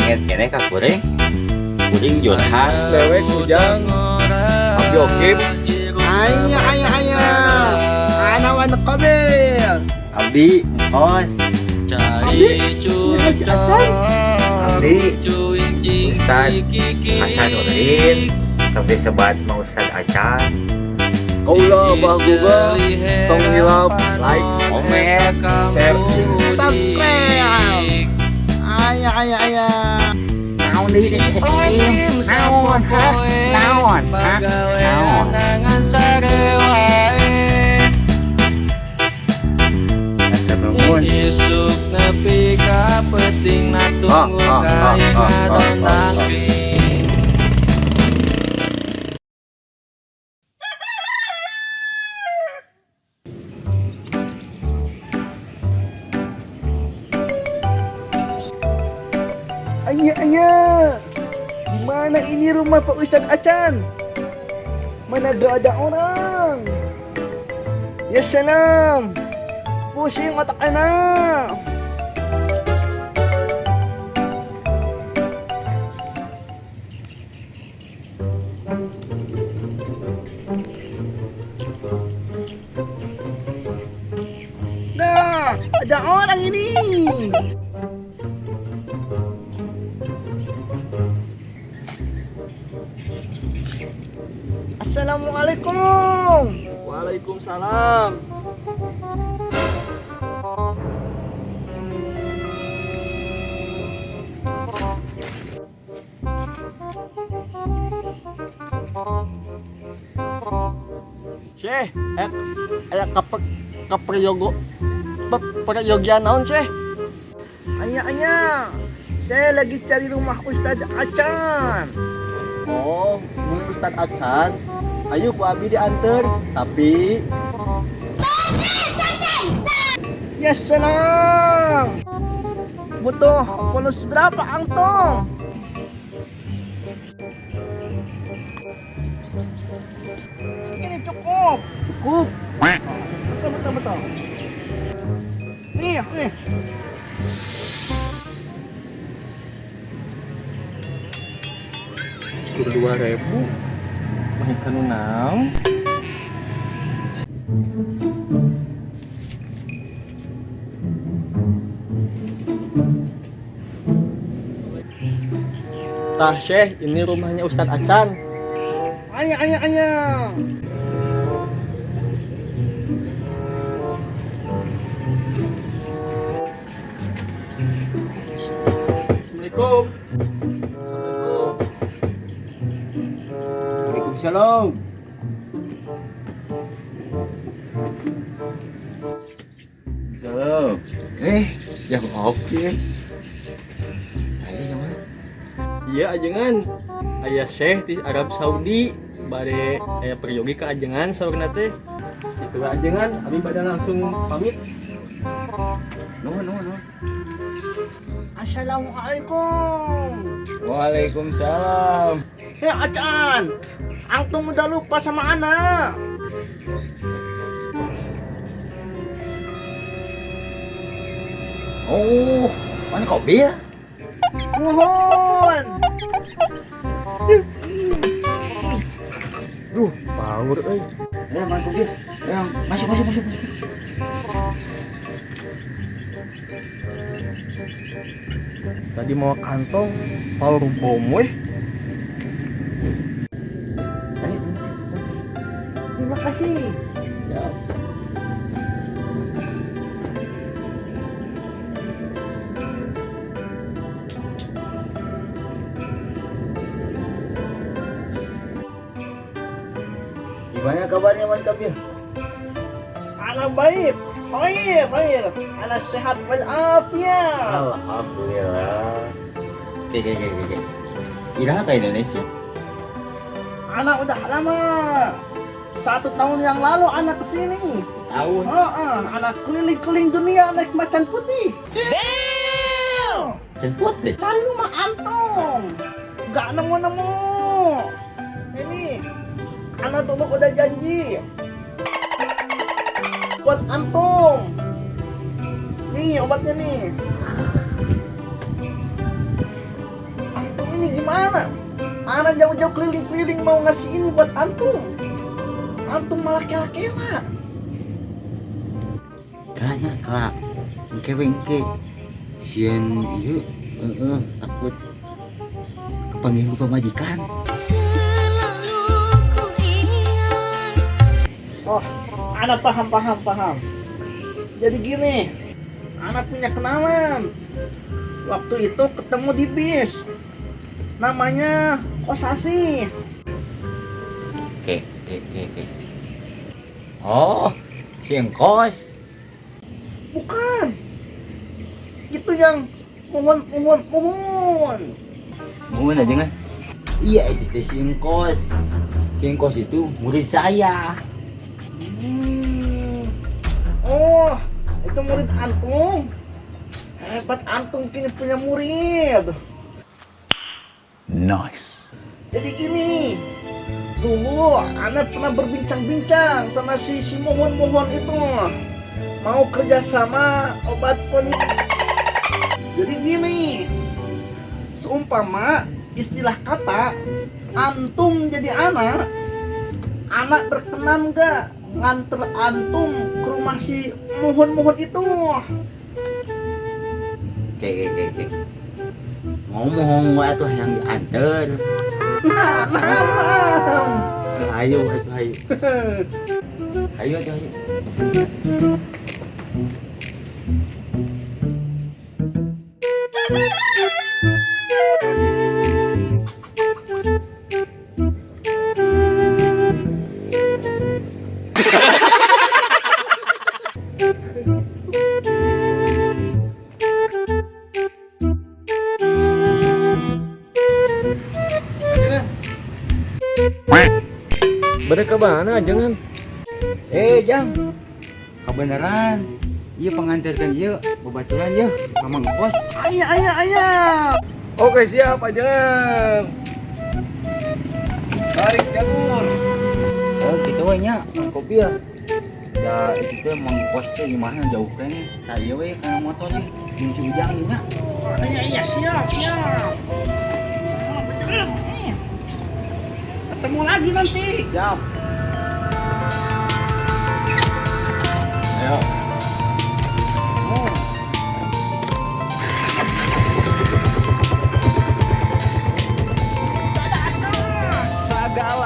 Ingat kene Kak Kuring. Kuring Junhan Lewek Kujang Abdi Okim Aya Anawan Kabil Abdi Os Abdi Ustad Hasanuddin Abdi Sebat Mang Ustad Acan Kaula Bahguga Tong hilap like Comment share Subscribe Aya Naon di sistem Naon Naon Isuk nepi ka peuting na tunggu kae ngadondang ping. Ayah Mana ini rumah Pak Ustadz Acan? Mana gak ada orang? Ya salam Pusing otak anak. Nah, ada orang ini. Assalamualaikum. Waalaikumsalam. Syekh, aya kaperyogo peryogian naon Syekh? Ayah, saya lagi cari rumah Ustadz Acan. Oh, mun Ustad Acan, ayo ku abi dianter, tapi Ya salam. Butuh polos berapa antum? Ini cukup. cukup. Betul. Nih. Kur 2000 mah kanu naon? Tah Syekh, ini rumahnya Ustadz Acan. Ayah. Assalamualaikum. Waalaikumsalam Salam yang oke Iya ajengan. Aya Syekh di Arab Saudi bare aya peryogi ka ajengan saurna teh. Kitu ajengan, abi bade langsung pamit. Nuhun Assalamualaikum. Waalaikumsalam Acan, antum udah lupa sama anak. Oh mana kopi ya Mohon. Duh, power euy. mana kopi yang masuk Tadi mau kantong power bom weh. Terima kasih. Gimana kabarnya Man Kabir? Anak baik. Khair. Anak sehat walafiat. Alhamdulillah. Oke. Iraha ke Indonesia? Anak udah lama. 1 tahun yang lalu anak kesini. Tahun. Anak keliling-keliling dunia naik macan putih. Jemput deh. Cari rumah antum. Gak nemu. Ini anak tuh udah janji buat antum. Nih obatnya nih. Antum ini gimana? Ana jauh-jauh keliling-keliling mau ngasih ini buat antum. Antum malah kela-kela. Kayaknya kak, engke sian ieu takut kepanggil pemajikan. Oh, Ana paham. Jadi gini, Ana punya kenalan. Waktu itu ketemu di bis. Namanya Kosasi. Oke. Oh, si engkos. Bukan. Itu yang mohon. Mohon aja kan? Iya, itu teh si engkos. Si engkos itu murid saya. Oh, itu murid antum. Hebat antum kini punya murid. Nice. Jadi gini, dulu Ana pernah berbincang-bincang sama si mohon itu mau kerjasama obat poli. Jadi gini, seumpama istilah kata antum jadi anak berkenan gak nganter antum ke rumah si mohon itu? Oke. Ngomong tuh yang diantar. Nah. Ayo. Ayo. Bade ke mana jangan? Jang. Kebenaran. Iya pengantarkan iya, bebaturan ya, Mamang Kos. Ayah. Oke siap jangan. Tarik jangur. Oh gitu nya, kopi ya. Ya itu teh Mang Kos teh gimana jauh teh nih. Saya we kana motornya, jeung si Ujang nya. Iya, siap. Beneran nih. Ketemu lagi nanti. Siap. Ayo.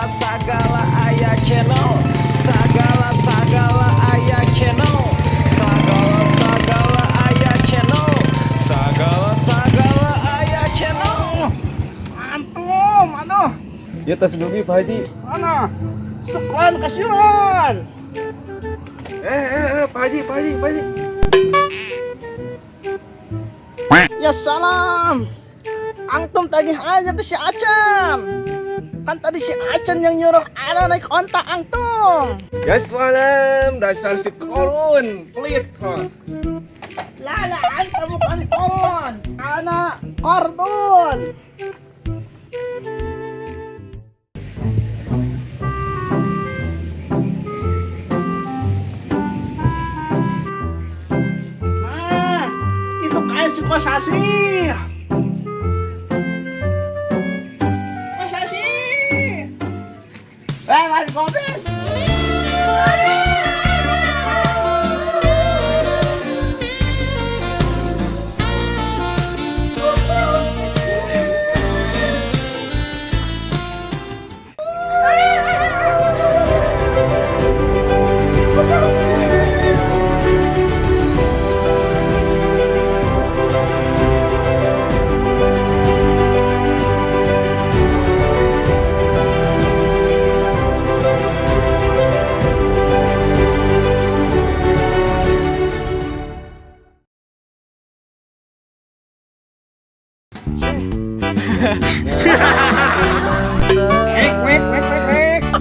Sagala aya channel. Sagala aya channel. Sagala aya channel. Sagala aya channel. Antum, Ya tas dulu Pak Haji. Sukron kasiran. Pak Haji. Ya salam. Antum tagih aja ke si Acan. Kan tadi si Acan yang nyuruh Ana naik ontak antum. Ya salam, dasar si korun, pelit ha. Lala, anta bukan korun. Ana kordon. Itu kayak si Kosasi. Mas kopi.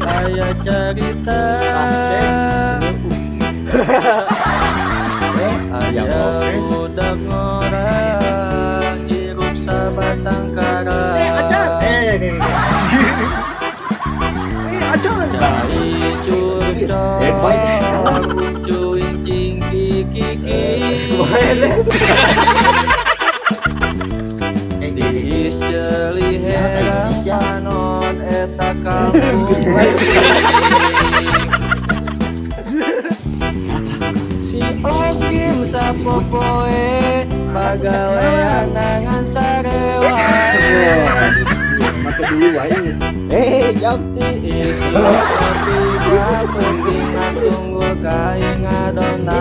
Saya cerita Aya budak ngorang hirup sabatang karang Acan. Cai curcol cuing cing kiki Tiis jeli herang panon eta kampung si Okim sapopoe pagawean nangan sarewa tiis kopi bapuping tunggu kaing adona